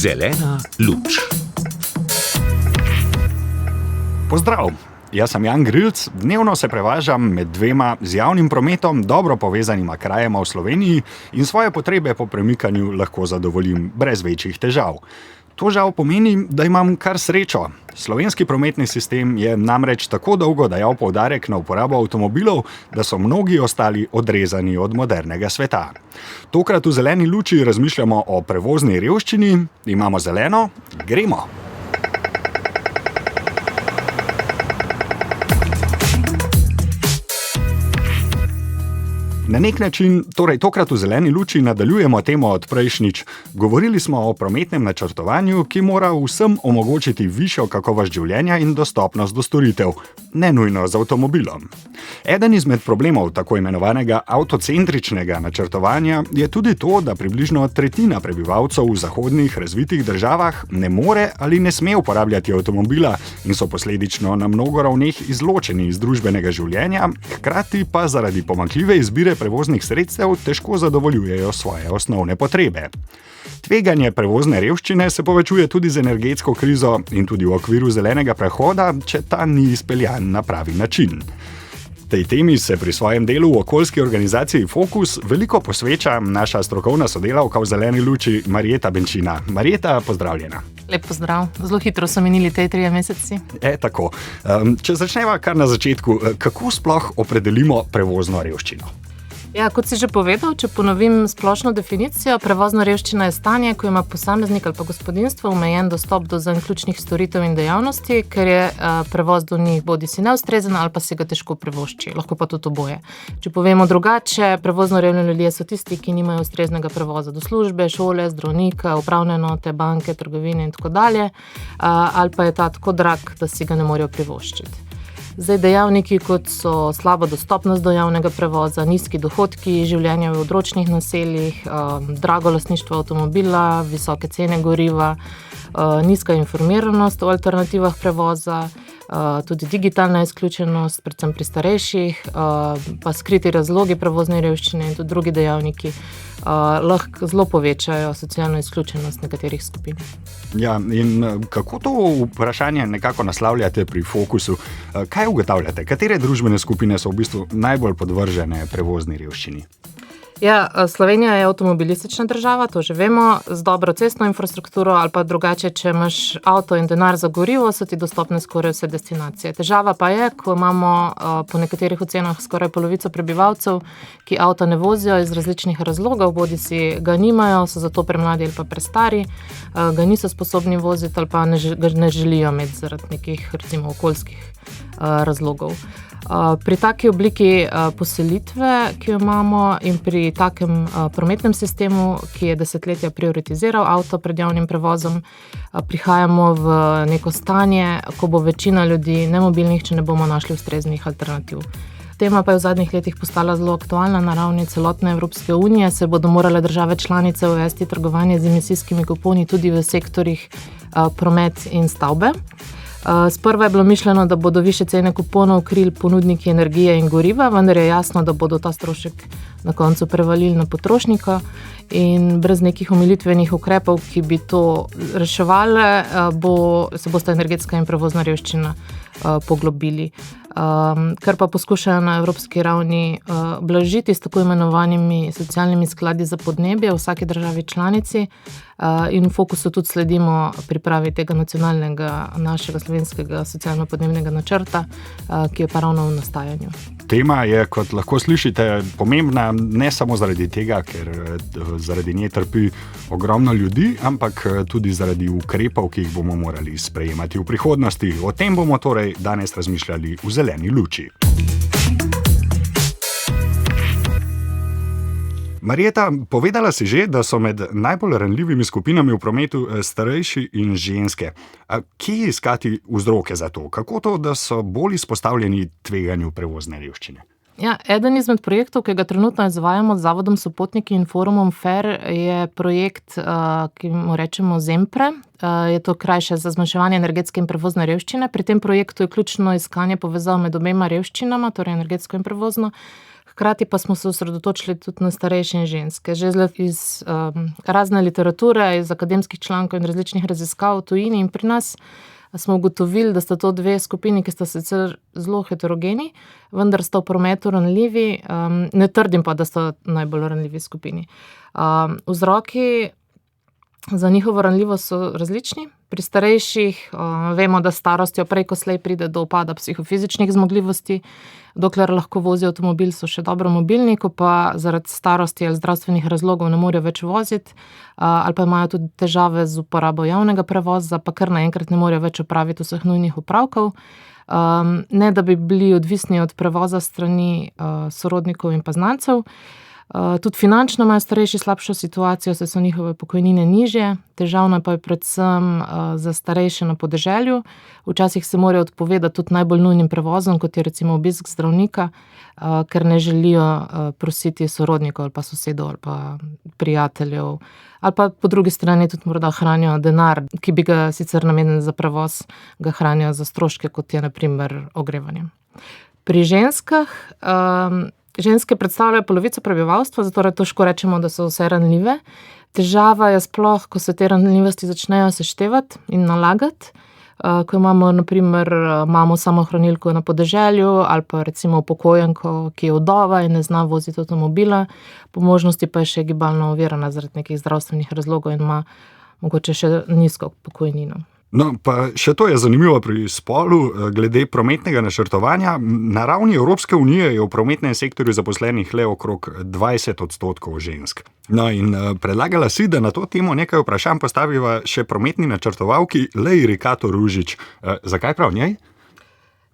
Zelena luč. Pozdrav! Jaz sem Jan Grilc, dnevno se prevažam med dvema z javnim prometom dobro povezanima krajema v Sloveniji in svoje potrebe po premikanju lahko zadovoljim brez večjih težav. To žal pomeni, da imam kar srečo. Slovenski prometni sistem je namreč tako dolgo dajal poudarek na uporabo avtomobilov, da so mnogi ostali odrezani od modernega sveta. Tokrat v Zeleni luči razmišljamo o prevozni revščini. Imamo zeleno, gremo! Na nek način, torej tokrat v Zeleni luči nadaljujemo temo od prejšnjič. Govorili smo o prometnem načrtovanju, ki mora vsem omogočiti višjo kakovost življenja in dostopnost do storitev, ne nujno z avtomobilom. Eden izmed problemov tako imenovanega avtocentričnega načrtovanja je tudi to, da približno tretjina prebivalcev v zahodnih razvitih državah ne more ali ne sme uporabljati avtomobila in so posledično na mnogo ravneh izločeni iz družbenega življenja, hkrati pa zaradi pomanjkljive izbire prevoznih sredstev težko zadovoljujejo svoje osnovne potrebe. Tveganje prevozne revščine se povečuje tudi z energetsko krizo in tudi v okviru zelenega prehoda, če ta ni izpeljan na pravi način. Tej temi se pri svojem delu v okoljski organizaciji Fokus veliko posveča naša strokovna sodelavka v Zeleni luči Marjeta Benčina. Marjeta, pozdravljena. Lep pozdrav. Zelo hitro so minili te 3 meseci. Tako. Če začneva kar na začetku, kako sploh opredelimo prevozno revščino? Ja, kot si že povedal, če ponovim splošno definicijo, prevozna revščina je stanje, ko ima posameznik ali pa gospodinjstvo omejen dostop do zaključnih storitev in dejavnosti, ker je prevoz do njih bodisi neustrezen ali pa se ga težko privošči, lahko pa tudi oboje. Če povemo drugače, prevozno revni ljudje so tisti, ki nimajo ustreznega prevoza do službe, šole, zdravnika, upravne enote, banke, trgovine in tako dalje, ali pa je ta tako drag, da si ga ne morejo privoščiti. Zdaj, dejavniki, kot so slaba dostopnost do javnega prevoza, nizki dohodki, življenje v odročnih naseljih, drago lastništvo avtomobila, visoke cene goriva, nizka informiranost o alternativah prevoza, tudi digitalna izključenost, predvsem pri starejših, pa skriti razlogi prevozne revščine in tudi drugi dejavniki lahko zelo povečajo socialno izključenost nekaterih skupin. Ja, in kako to vprašanje nekako naslavljate pri Fokusu? Kaj ugotavljate? Katere družbene skupine so v bistvu najbolj podvržene prevozni revščini? Ja, Slovenija je avtomobilistična država, to že vemo, z dobro cestno infrastrukturo ali pa drugače, če imaš avto in denar za gorivo, so ti dostopne skoraj vse destinacije. Težava pa je, ko imamo po nekaterih ocenah skoraj polovico prebivalcev, ki avta ne vozijo iz različnih razlogov, bodisi ga nimajo, so zato premladi ali pa prestari, ga niso sposobni voziti ali pa ne želijo imeti zaradi nekih, recimo, okoljskih razlogov. Pri taki obliki poselitve, ki jo imamo, in pri takem prometnem sistemu, ki je desetletja prioritiziral avto pred javnim prevozom, prihajamo v neko stanje, ko bo večina ljudi nemobilnih, če ne bomo našli ustreznih alternativ. Tema pa je v zadnjih letih postala zelo aktualna na ravni celotne Evropske unije, se bodo morale države članice uvesti trgovanje z emisijskimi kuponi tudi v sektorjih promet in stavbe. Sprva je bilo mišljeno, da bodo višje cene kuponov krili ponudniki energije in goriva, vendar je jasno, da bodo ta strošek na koncu prevalili na potrošnika in brez nekih omilitvenih ukrepov, ki bi to reševali, se bosta energetska in prevozna revščina poglobili. Kar pa poskušajo na evropski ravni blažiti s tako imenovanimi socialnimi skladi za podnebje v vsaki državi članici, in v Fokusu tudi sledimo pripravi tega nacionalnega našega slovenskega socialno-podnebnega načrta, ki je pa ravno v nastajanju. Tema je, kot lahko slišite, pomembna ne samo zaradi tega, ker zaradi nje trpi ogromno ljudi, ampak tudi zaradi ukrepov, ki jih bomo morali sprejemati v prihodnosti. O tem bomo torej danes razmišljali v Zeleni luči. Marjeta, povedala si že, da so med najbolj ranljivimi skupinami v prometu starejši in ženske. Kje iskati vzroke za to? Kako to, da so bolj izpostavljeni tveganju prevozne revščine? Ja, eden izmed projektov, ki ga trenutno izvajamo z Zavodom Sopotniki in forumom FAIR, je projekt, ki mu rečemo ZEMPRE. Je to krajše za zmanjševanje energetske in prevozne revščine. Pri tem projektu je ključno iskanje povezav med obema revščinama, torej energetsko in prevozno. hkrati pa smo se osredotočili tudi na starejše in ženske. Že iz razne literature, iz akademskih člankov in različnih raziskav v tujini in pri nas smo ugotovili, da sta to dve skupini, ki sta sicer zelo heterogeni, vendar sta v prometu ranljivi, ne trdim pa, da sta najbolj ranljivi skupini. Vzroki za njihovo ranljivost so različni. Pri starejših vemo, da s starostjo prej ko slej pride do upada psihofizičnih zmogljivosti, dokler lahko vozijo avtomobil, so še dobro mobilni, ko pa zaradi starosti ali zdravstvenih razlogov ne morejo več voziti, ali pa imajo tudi težave z uporabo javnega prevoza, pa kar naenkrat ne morejo več opraviti vseh nujnih opravkov. Ne da bi bili odvisni od prevoza strani sorodnikov in pa znancev. Tudi finančno imajo starejši slabšo situacijo, saj so njihove pokojnine nižje. Težavno pa je predvsem za starejše na podeželju. Včasih se morajo odpovedati tudi najbolj nujnim prevozom, kot je recimo obisk zdravnika, ker ne želijo prositi sorodnikov ali pa sosedov ali pa prijateljev. Ali pa po drugi strani tudi morda hranijo denar, ki bi ga sicer namenili za prevoz, ga hranijo za stroške, kot je na primer ogrevanje. Pri ženskah ženske predstavljajo polovico prebivalstva, zato težko rečemo, da so vse ranljive. Težava je sploh, ko se te ranljivosti začnejo seštevati in nalagati. Ko imamo na primer mamo samohranilko na podeželju ali pa recimo upokojenko, ki je vdova in ne zna voziti avtomobila, po možnosti pa je še gibalno ovirana zaradi nekih zdravstvenih razlogov in ima mogoče še nizko pokojnino. No, pa še to je zanimivo pri spolu, glede prometnega načrtovanja. Na ravni Evropske unije je v prometnem sektorju zaposlenih le okrog 20% žensk. No, in predlagala si, da na to temo nekaj vprašanj postaviva še prometni načrtovalki Leiri Kato Ružič. Zakaj prav njej?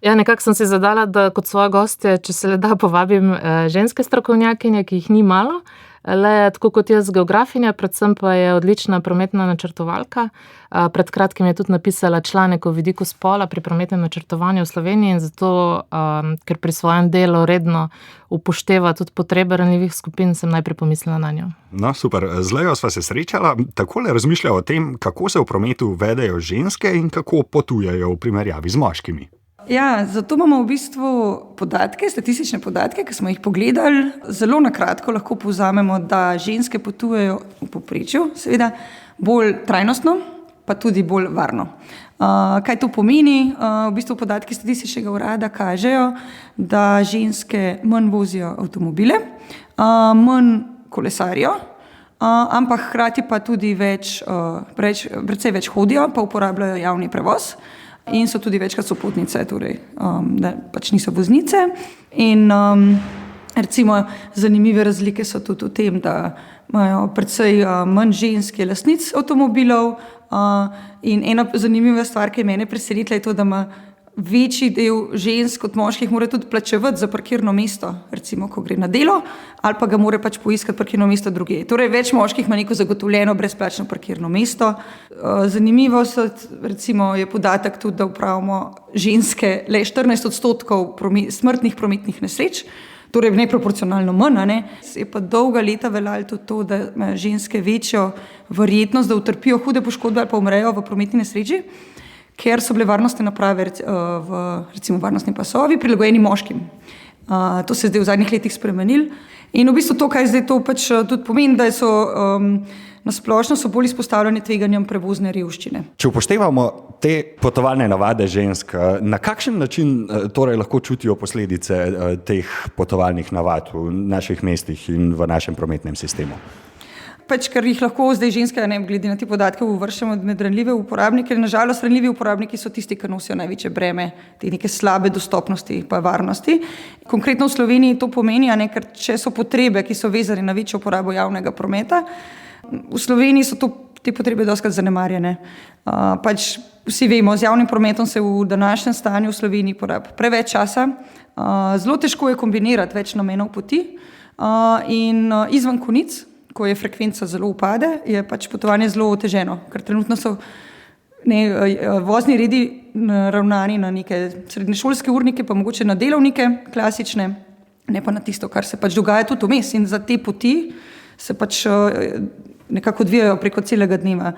Ja, nekako sem si zadala, da kot svoje goste, če se le da, povabim ženske strokovnjakinje, ki jih ni malo. Le tako kot jaz geografinja, predvsem pa je odlična prometna načrtovalka. Pred kratkim je tudi napisala članek o vidiku spola pri prometnem načrtovanju v Sloveniji in zato, ker pri svojem delu redno upošteva tudi potrebe ranljivih skupin, sem najprej pomislila na njo. No, super. Z Lejo sva se srečala. Takole razmišlja o tem, kako se v prometu vedejo ženske in kako potujejo v primerjavi z moškimi. Ja, zato imamo v bistvu podatke, statistične podatke, ki smo jih pogledali. Zelo na kratko lahko povzamemo, da ženske potujejo v povprečju, seveda, bolj trajnostno, pa tudi bolj varno. Kaj to pomeni? V bistvu podatki statističnega urada kažejo, da ženske manj vozijo avtomobile, manj kolesarijo, ampak hkrati pa tudi precej več hodijo, pa uporabljajo javni prevoz. In so tudi večkrat sopotnice, torej da pač niso voznice. In recimo zanimive razlike so tudi v tem, da imajo precej manj ženske lastnic avtomobilov. In ena zanimiva stvar, ki je mene presenetila, je to, da ima večji del žensk kot moških mora tudi plačevati za parkirno mesto, recimo, ko gre na delo, ali pa ga mora pač poiskati parkirno mesto drugje. Torej, več moških ima neko zagotovljeno brezplačno parkirno mesto. Zanimivo recimo je podatek tudi, da upravimo ženske le 14% smrtnih prometnih nesreč, torej neproporcionalno manj, ne? Je pa dolga leta veljalo tudi to, da imajo ženske večjo verjetnost, da utrpijo hude poškodbe ali pa umrejo v prometni nesreči, ker so bile varnostne naprave, recimo varnostni pasovi, prilagojeni moškim. To se je zdaj v zadnjih letih spremenilo. In v bistvu to, kaj zdaj to pač tudi pomeni, da so na splošno bolj izpostavljeni tveganjem prevozne revščine. Če upoštevamo te potovalne navade žensk, na kakšen način torej lahko čutijo posledice teh potovalnih navad v naših mestih in v našem prometnem sistemu? Pač, ker jih lahko zdaj ženske, glede na te podatke, uvrščamo med ranljive uporabnike. Nažalost, ranljivi uporabniki so tisti, ki nosijo največje breme te neke slabe dostopnosti pa varnosti. Konkretno v Sloveniji to pomeni, ker če so potrebe, ki so vezane na večjo uporabo javnega prometa, v Sloveniji so te potrebe dostikrat zanemarjene. Pač vsi vemo, z javnim prometom se v današnjem stanju v Sloveniji porabi preveč časa. Zelo težko je kombinirati več namenov poti in izven konic, ko je frekvenca zelo upade, je pač potovanje zelo oteženo, ker trenutno so vozni redi ravnani na neke srednješolske urnike, pa mogoče na delovnike klasične, ne pa na tisto, kar se pač dogaja tudi vmes. In za te poti se pač nekako odvijajo preko celega dneva.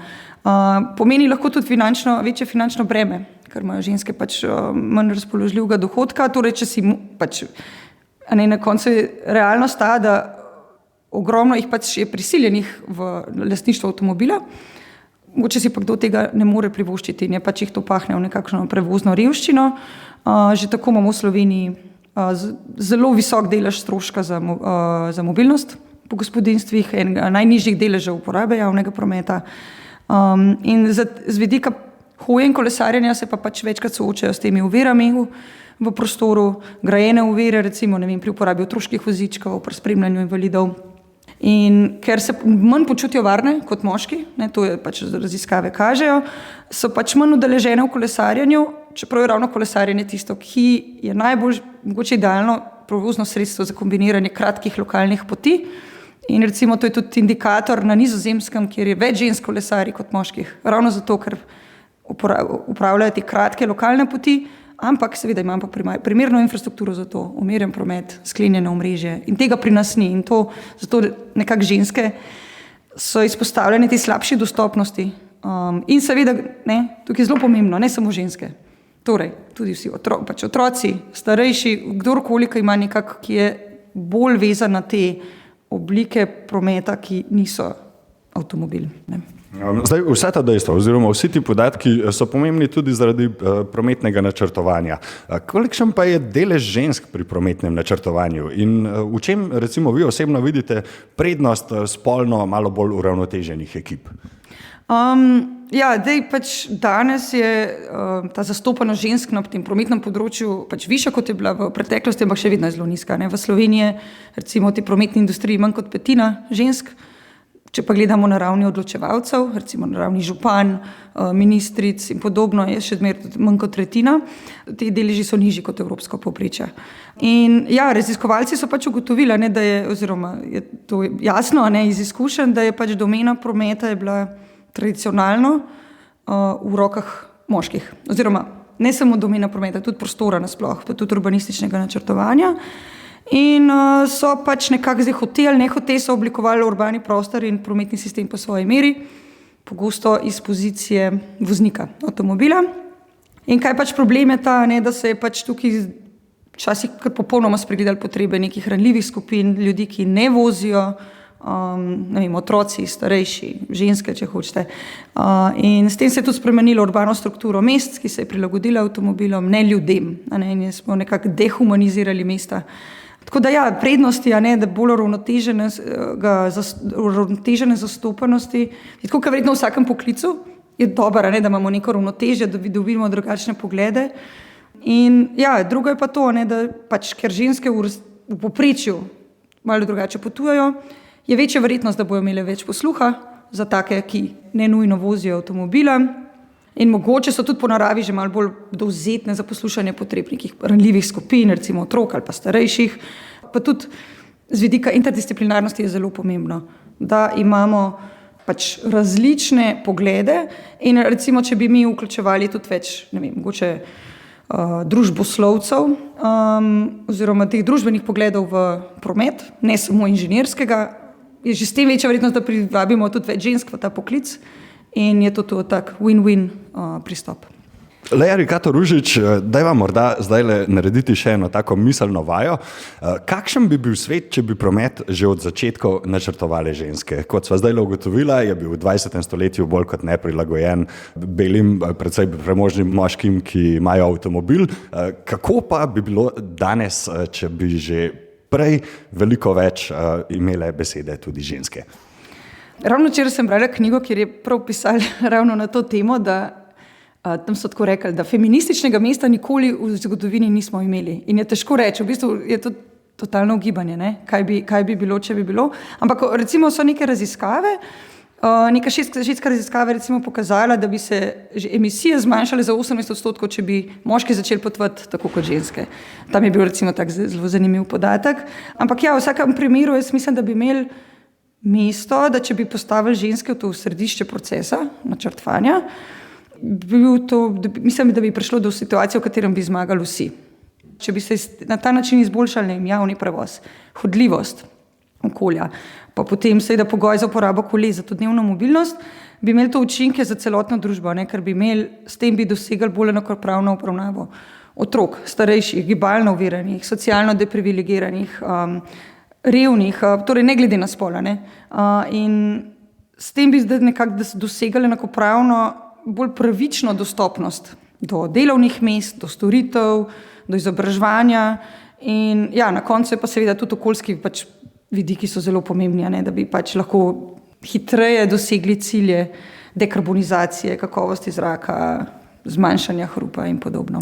Pomeni lahko tudi večje finančno breme, ker imajo ženske pač manj razpoložljivega dohodka. Torej, če si pač Na koncu je realnost ta, da ogromno jih pač je prisiljenih v lastništvo avtomobila, mogoče si pa kdo tega ne more privoščiti in je pač jih to pahne v nekakšno prevozno revščino. Že tako imamo v Sloveniji zelo visok delež stroška za mobilnost po gospodinjstvih, enega najnižjih deležev uporabe javnega prometa. In z vidika hoje in kolesarjenja se pa pač večkrat soočajo s temi ovirami v prostoru, grajene ovire, recimo pri uporabi otroških vozičkov, pri spremljanju invalidov. In ker se manj počutijo varne kot moški, to je pač raziskave kažejo, so pač manj udeležene v kolesarjenju, čeprav je ravno kolesarjenje tisto, ki je najbolj mogoče idealno prevozno sredstvo za kombiniranje kratkih lokalnih poti. In recimo to je tudi indikator na Nizozemskem, kjer je več žensk kolesarji kot moških. Ravno zato, ker upravljajo te kratke lokalne poti, ampak seveda imam pa primerno infrastrukturo za to, umirjen promet, sklenjeno omrežje in tega pri nas ni. In zato nekako ženske so izpostavljene te slabši dostopnosti. In seveda, tukaj je zelo pomembno, ne samo ženske. Torej, tudi vsi otroci, starejši, kdorkoli, ki ima nekako, ki je bolj vezan na te oblike prometa, ki niso avtomobil. Zdaj, vse ta dejstva oziroma vsi ti podatki so pomembni tudi zaradi prometnega načrtovanja. Kolikšen pa je delež žensk pri prometnem načrtovanju in v čem recimo vi osebno vidite prednost spolno malo bolj uravnoteženih ekip? Danes je ta zastopanost žensk na tem prometnem področju pač višja, kot je bila v preteklosti, ampak še vedno je zelo nizka. V Sloveniji je recimo v tej prometni industriji manj kot petina žensk. Če pa gledamo na ravni odločevalcev, recimo na ravni župan, ministric in podobno, je še manj kot tretjina. Ti deleži so nižji kot evropsko povprečje. In raziskovalci so pač ugotovili, da je, oziroma je to jasno, iz izkušenj, da je pač domena prometa je bila tradicionalno v rokah moških. Oziroma ne samo domena prometa, tudi prostora nasploh, pa tudi urbanističnega načrtovanja. In so pač nekako zdaj nehote so oblikovali urbani prostor in prometni sistem po svoji meri, pogosto iz pozicije voznika avtomobila. In kaj pač problem je ta, da se je pač tukaj včasih kar popolnoma spregledali potrebe nekih ranljivih skupin, ljudi, ki ne vozijo, otroci, starejši, ženske, če hočete. In s tem se je tudi spremenilo urbano strukturo mest, ki se je prilagodila avtomobilom, ne ljudem. In smo nekako dehumanizirali mesta. Tako da prednosti, da bolj uravnotežene zastopanosti. Tako kot verjetno v vsakem poklicu je dobro, da imamo neko ravnotežje, da dobimo drugačne poglede. In drugo je pa to, da pač, ker ženske v povprečju malo drugače potujejo, je večja verjetnost, da bojo imele več posluha za take, ki ne nujno vozijo avtomobila. In mogoče so tudi po naravi že malo bolj dovzetne za poslušanje potreb nekih ranljivih skupin, recimo otrok ali pa starejših. Pa tudi z vidika interdisciplinarnosti je zelo pomembno, da imamo pač različne poglede in recimo, če bi mi vključevali tudi več, mogoče družboslovcev oziroma teh družbenih pogledov v promet, ne samo inženirskega, je že s tem večja verjetnost, da privabimo tudi več žensk v ta poklic. In je to tak win-win pristop. Lejari Kato Ružič, daj vam morda zdaj narediti še eno tako miselno vajo. Kakšen bi bil svet, če bi promet že od začetkov načrtovali ženske? Kot sva zdaj ugotovila, je bil v 20. stoletju bolj kot neprilagojen belim, predvsej premožnim moškim, ki imajo avtomobil. Kako pa bi bilo danes, če bi že prej veliko več imele besede tudi ženske? Ravno včeraj sem brala knjigo, kjer je prav pisali ravno na to temo, da tam so tako rekli, da feminističnega mesta nikoli v zgodovini nismo imeli. In je težko reči, v bistvu je to totalno ugibanje, kaj bi bilo, če bi bilo. Ampak recimo so neke raziskave, neka švedska raziskava recimo pokazala, da bi se emisije zmanjšale za 18%, če bi moški začeli potovati tako kot ženske. Tam je bil recimo tak zelo zanimiv podatek. Ampak v vsakem primeru jaz mislim, da bi imeli mesto, da če bi postavili ženske v središče procesa načrtovanja, mislim, da bi prišlo do situacije, v katerem bi zmagali vsi. Če bi se na ta način izboljšali javni prevoz, hodljivost okolja, pa potem seveda pogoj za uporabo koles za to dnevno mobilnost, bi imeli to učinke za celotno družbo, ker bi imeli, s tem bi dosegli bolj enakopravno obravnavo otrok, starejših, gibalno oviranih, socialno deprivilegiranih, revnih, torej ne glede na spola. In s tem bi zdaj nekako dosegali enakopravno, bolj pravično dostopnost do delovnih mest, do storitev, do izobraževanja in na koncu je pa seveda tudi okoljski vidiki so zelo pomembni, da bi lahko hitreje dosegli cilje dekarbonizacije, kakovosti zraka, zmanjšanja hrupa in podobno.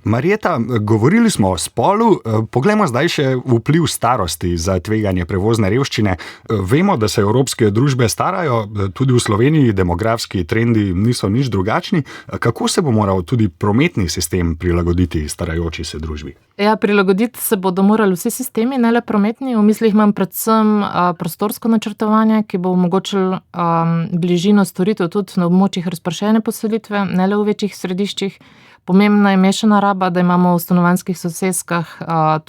Marjeta, govorili smo o spolu, poglejmo zdaj še vpliv starosti za tveganje prevozne revščine. Vemo, da se evropske družbe starajo, tudi v Sloveniji demografski trendi niso nič drugačni. Kako se bo moral tudi prometni sistem prilagoditi starajoči se družbi? Prilagoditi se bodo morali vsi sistemi, ne le prometni. V mislih imam predvsem prostorsko načrtovanje, ki bo omogočilo bližino storitev tudi na območjih razpršene poselitve, ne le v večjih središčih. Pomembna je mešana raba, da imamo v stanovanjskih soseskah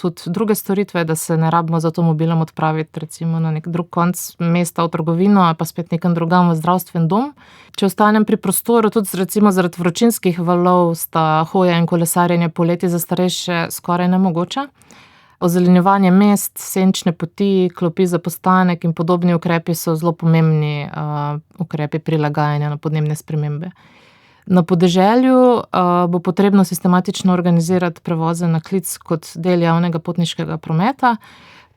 tudi druge storitve, da se ne rabimo z avtomobilom odpraviti recimo na nek drug konc mesta v trgovino ali pa spet nekam drugam v zdravstven dom. Če ostanem pri prostoru, tudi recimo zaradi vročinskih valov sta hoja in kolesarjenje poleti za starejše skoraj nemogoča. Ozelenjevanje mest, senčne poti, klopi za postanek in podobni ukrepi so zelo pomembni ukrepi prilagajanja na podnebne spremembe. Na podeželju bo potrebno sistematično organizirati prevoze na klic kot del javnega potniškega prometa,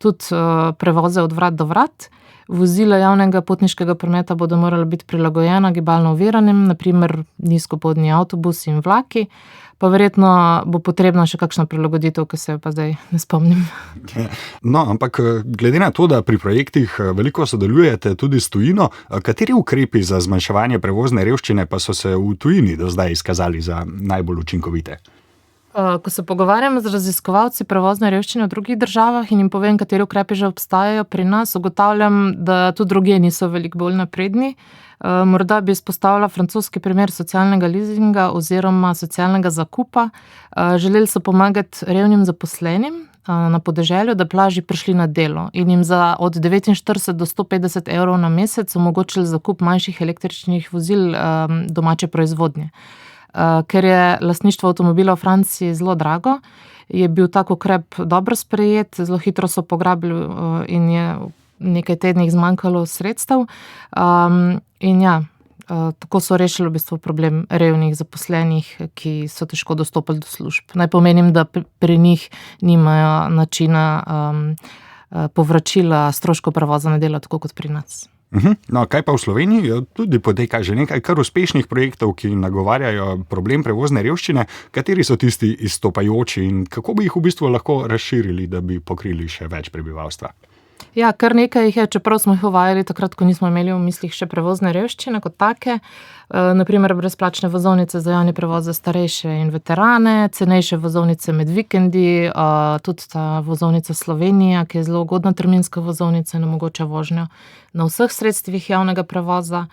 tudi prevoze od vrat do vrat. Vozila javnega potniškega prometa bodo morala biti prilagojena gibalno oviranim, na primer nizkopodni avtobusi in vlaki, pa verjetno bo potrebna še kakšna prilagoditev, ki se pa zdaj ne spomnim. No, ampak glede na to, da pri projektih veliko sodelujete tudi s tujino, kateri ukrepi za zmanjševanje prevozne revščine pa so se v tujini do zdaj izkazali za najbolj učinkovite? Ko se pogovarjam z raziskovalci prevozne revščine v drugih državah in jim povem, kateri ukrepi že obstajajo pri nas, ugotavljam, da tudi drugje niso veliko bolj napredni. Morda bi izpostavila francoski primer socialnega leasinga oziroma socialnega zakupa. Želeli so pomagati revnim zaposlenim na podeželju, da bi lažje prišli na delo in jim za od 49 do 150 evrov na mesec omogočili zakup manjših električnih vozil domače proizvodnje. Ker je lastništvo avtomobila v Franciji zelo drago, je bil tak ukrep dobro sprejet, zelo hitro so pograbili in je v nekaj tednih zmanjkalo sredstev. Tako so rešili v bistvu problem revnih zaposlenih, ki so težko dostopali do služb. Naj pomenim, da pri njih nimajo načina povračila stroškov prevoza na delo, tako kot pri nas. No, kaj pa v Sloveniji? Tudi poteka že nekaj kar uspešnih projektov, ki nagovarjajo problem prevozne revščine. Kateri so tisti izstopajoči in kako bi jih v bistvu lahko razširili, da bi pokrili še več prebivalstva? Kar nekaj jih je, čeprav smo jih uvajali takrat, ko nismo imeli v mislih še prevozne revščine kot take. Naprimer brezplačne vozovnice za javni prevoz za starejše in veterane, cenejše vozovnice med vikendi, tudi ta vozovnica Slovenija, ki je zelo ugodna terminska vozovnica in omogoča vožnjo na vseh sredstvih javnega prevoza.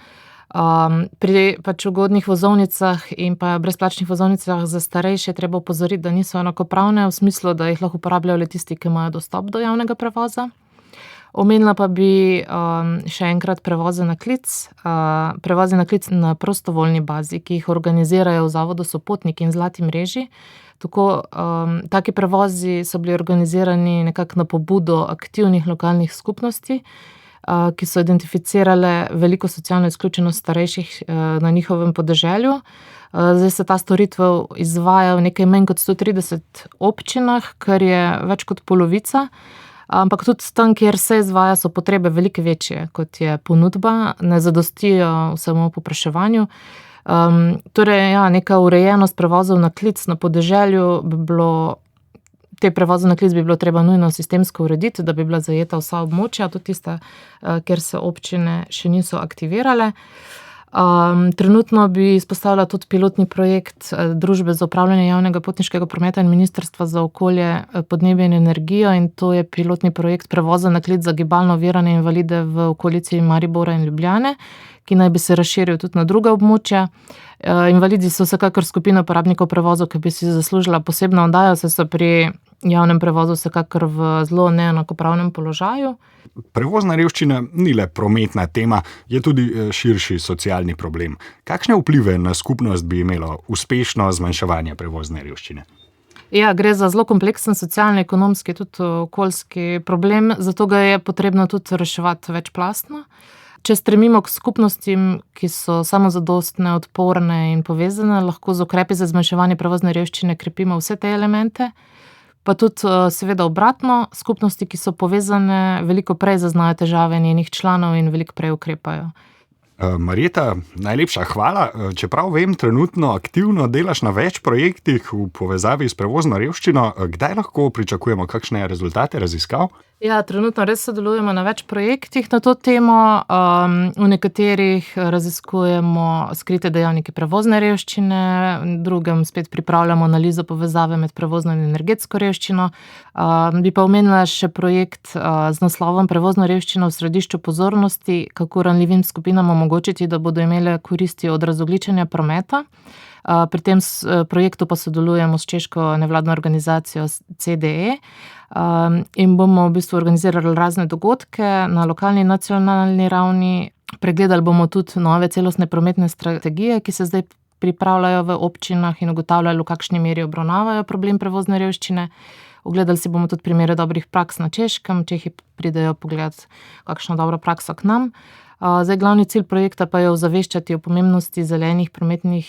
Pri ugodnih vozovnicah in pa brezplačnih vozovnicah za starejše treba opozoriti, da niso enakopravne, v smislu, da jih lahko uporabljajo le tisti, ki imajo dostop do javnega prevoza. Omenila pa bi še enkrat prevoze na klic. Prevoze na klic na prostovoljni bazi, ki jih organizirajo v Zavodu Sopotniki in Zlati mreži. Taki prevozi so bili organizirani nekako na pobudo aktivnih lokalnih skupnosti, ki so identificirale veliko socialno izključenost starejših na njihovem podeželju. Zdaj se ta storitev izvaja v nekaj manj kot 130 občinah, kar je več kot polovica. Ampak tudi tam, kjer se izvaja, so potrebe veliko večje, kot je ponudba, ne zadostijo samo povpraševanju. Neka urejenost prevozov na klic na podeželju te prevoze na klic bi bilo treba nujno sistemsko urediti, da bi bila zajeta vsa območja, tudi tiste, kjer se občine še niso aktivirale. Trenutno bi izpostavila tudi pilotni projekt Družbe za upravljanje javnega potniškega prometa in Ministrstva za okolje, podnebje in energijo, in to je pilotni projekt prevoza na klic za gibalno ovirane invalide v okolici Maribora in Ljubljane, ki naj bi se razširil tudi na druga območja. Invalidi so vsekakor skupina uporabnikov prevozov, ki bi si zaslužila posebno oddajo, saj so pri javnem prevozu vsekakor v zelo neenakopravnem položaju. Prevozna revščina ni le prometna tema, je tudi širši socialni problem. Kakšne vplive na skupnost bi imelo uspešno zmanjševanje prevozne revščine? Ja, gre za zelo kompleksen socialni, ekonomski, tudi okoljski problem, zato ga je potrebno tudi reševati večplastno. Če stremimo k skupnostim, ki so samozadostne, odporne in povezane, lahko z ukrepi za zmanjševanje prevozne revščine krepimo vse te elemente, pa tudi seveda obratno, skupnosti, ki so povezane, veliko prej zaznajo težave njenih članov in veliko prej ukrepajo. Marjeta, najlepša hvala. Čeprav vem, trenutno aktivno delaš na več projektih v povezavi s prevozno revščino, kdaj lahko pričakujemo kakšne rezultate raziskav? Ja, trenutno res sodelujemo na več projektih na to temo. V nekaterih raziskujemo skrite dejavnike prevozne revščine, v drugem spet pripravljamo analizo povezave med prevozno in energetsko revščino. Bi pa omenila še projekt z naslovom Prevozno revščino v središču pozornosti, kako ranljivim skupinam omogočiti, da bodo imele koristi od razogljičenja prometa. Pri tem projektu pa sodelujemo s češko nevladno organizacijo CDE in bomo v bistvu organizirali razne dogodke na lokalni in nacionalni ravni. Pregledali bomo tudi nove celostne prometne strategije, ki se zdaj pripravljajo v občinah in ugotavljali, v kakšni meri obravnavajo problem prevozne revščine. Ogledali si bomo tudi primere dobrih praks na Češkem, Čehi pridejo pogledati kakšno dobro prakso k nam. Zdaj, glavni cilj projekta pa je ozaveščati o pomembnosti zelenih prometnih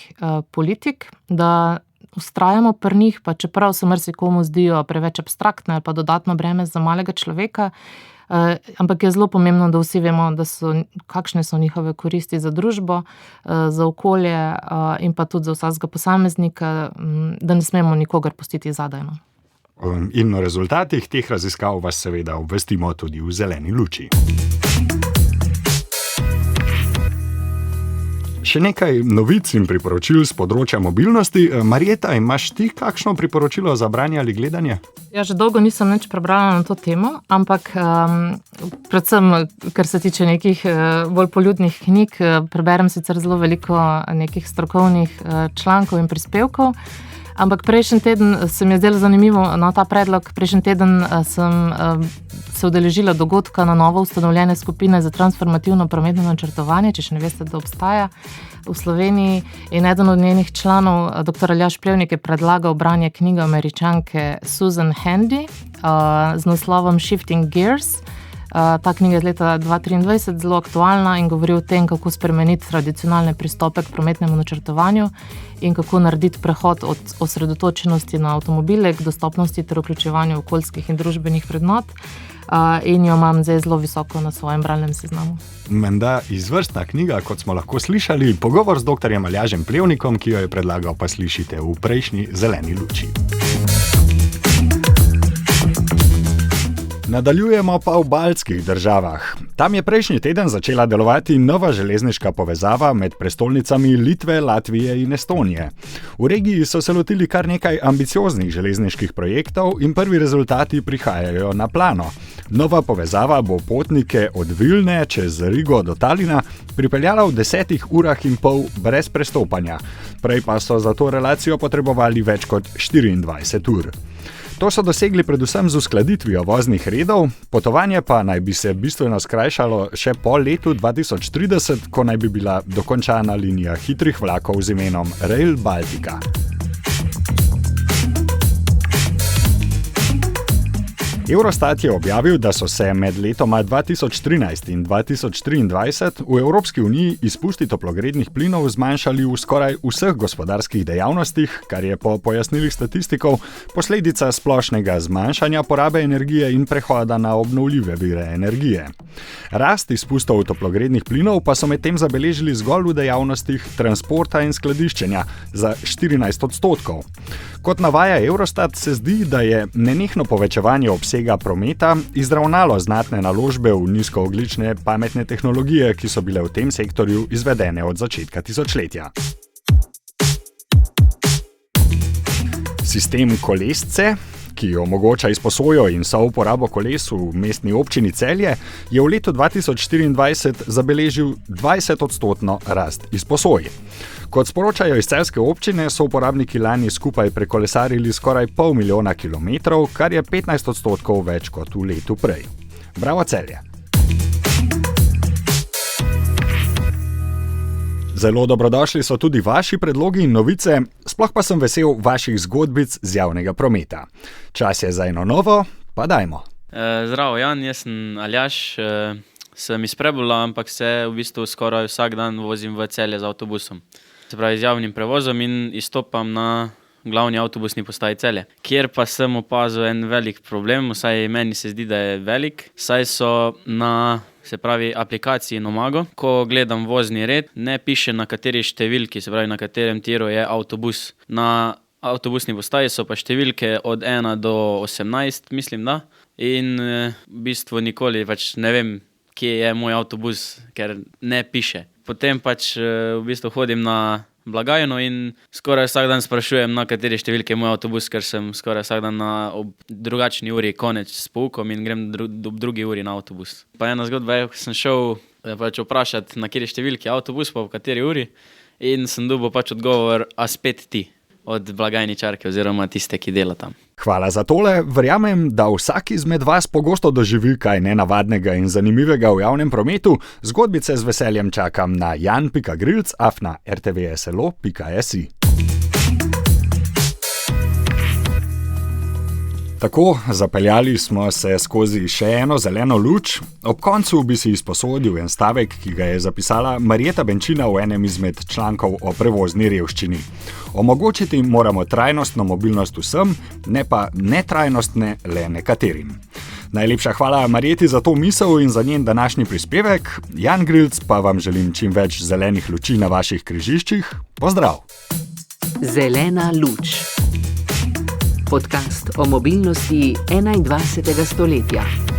politik, da vztrajamo pri njih, pa čeprav se marsikomu zdijo preveč abstraktne ali pa dodatno breme za malega človeka, ampak je zelo pomembno, da vsi vemo, kakšne so njihove koristi za družbo, za okolje in pa tudi za vsakega posameznika, da ne smemo nikogar pustiti zadaj. In o rezultatih teh raziskav vas seveda obvestimo tudi v zeleni luči. Še nekaj novic in priporočil z področja mobilnosti. Marjeta, imaš ti kakšno priporočilo za branje ali gledanje? Ja, že dolgo nisem nič prebrala na to temo, ampak predvsem, kar se tiče nekih bolj poljudnih knjig, preberem sicer zelo veliko nekih strokovnih člankov in prispevkov, ampak prejšnji teden se mi je zdelo zanimivo na ta predlog. Prejšnji teden sem se udeležila dogodka na novo ustanovljene skupine za transformativno prometno načrtovanje, če še ne veste, da obstaja v Sloveniji. In eden od njenih članov, dr. Aljaž Plevnik, je predlagal branje knjige Američanke Susan Handy z naslovom Shifting Gears. Ta knjiga je z leta 2023 zelo aktualna in govori o tem, kako spremeniti tradicionalne pristope k prometnemu načrtovanju in kako narediti prehod od osredotočenosti na avtomobile k dostopnosti ter vključevanju okoljskih in družbenih vrednot. In jo imam zdaj zelo visoko na svojem bralnem seznamu. Menda izvrstna knjiga, kot smo lahko slišali. Pogovor z dr. Aljažem Plevnikom, ki jo je predlagal, pa slišite v prejšnji zeleni luči. Nadaljujemo pa v baltskih državah. Tam je prejšnji teden začela delovati nova železniška povezava med prestolnicami Litve, Latvije in Estonije. V regiji so se lotili kar nekaj ambicioznih železniških projektov in prvi rezultati prihajajo na plano. Nova povezava bo potnike od Vilne čez Rigo do Talina pripeljala v 10 urah in pol brez prestopanja. Prej pa so za to relacijo potrebovali več kot 24 ur. To so dosegli predvsem z uskladitvijo voznih redov, potovanje pa naj bi se bistveno skrajšalo še po letu 2030, ko naj bi bila dokončana linija hitrih vlakov z imenom Rail Baltica. Eurostat je objavil, da so se med letoma 2013 in 2023 v Evropski uniji izpusti toplogrednih plinov zmanjšali v skoraj vseh gospodarskih dejavnostih, kar je po pojasnilih statistikov posledica splošnega zmanjšanja porabe energije in prehoda na obnovljive vire energije. Rast izpustov toplogrednih plinov pa so medtem zabeležili zgolj v dejavnostih transporta in skladiščenja za 14%. Kot navaja Eurostat, se zdi, da je nenehno povečevanje obsega prometa izravnalo znatne naložbe v nizkoogljične pametne tehnologije, ki so bile v tem sektorju izvedene od začetka tisočletja. Sistem kolesce, ki ki omogoča izposojo in souporabo koles v mestni občini Celje, je v letu 2024 zabeležil 20% rast izposoji. Kot sporočajo iz celjske občine, so uporabniki lani skupaj prekolesarili skoraj 500 000 kilometrov, kar je 15% več kot v letu prej. Bravo Celje! Zelo dobrodošli so tudi vaši predlogi in novice, sploh pa sem vesel vaših zgodbic z javnega prometa. Čas je za eno novo, pa dajmo. Zdravo Jan, jaz sem Aljaž, sem iz Prebola, ampak se v bistvu skoraj vsak dan vozim v Celje z avtobusom. Se pravi z javnim prevozom in izstopam na glavni avtobusni postaji Celje, kjer pa sem opazil en velik problem, vsaj meni se zdi, da je velik, saj so na aplikaciji Nomago, ko gledam vozni red, ne piše na kateri številki, se pravi na katerem tiru je avtobus. Na avtobusni postaji so pa številke od 1 do 18, mislim da, in v bistvu nikoli ne vem, kje je moj avtobus, ker ne piše. Potem v bistvu hodim na blagajno in skoraj vsak dan sprašujem, na kateri številki je moj avtobus, ker sem skoraj vsak dan ob drugačni uri konec s poukom in grem ob drugi uri na avtobus. Pa ena zgodba je, ko sem šel vprašati, na kateri številki je avtobus, pa v kateri uri, in sem dobil odgovor, a spet ti, od blagajničarke oziroma tiste, ki dela tam. Hvala za tole. Verjamem, da vsak izmed vas pogosto doživi kaj nenavadnega in zanimivega v javnem prometu. Zgodbice z veseljem čakam na jan.grilc@rtvslo.si. Tako, zapeljali smo se skozi še eno zeleno luč. Ob koncu bi si izposodil en stavek, ki ga je zapisala Marjeta Benčina v enem izmed člankov o prevozni revščini. Omogočiti moramo trajnostno mobilnost vsem, ne pa netrajnostne le nekaterim. Najlepša hvala Marjeti za to misel in za njen današnji prispevek. Jan Grilc pa vam želim čim več zelenih luči na vaših križiščih. Pozdrav! Zelena luč. Podcast o mobilnosti 21. stoletja.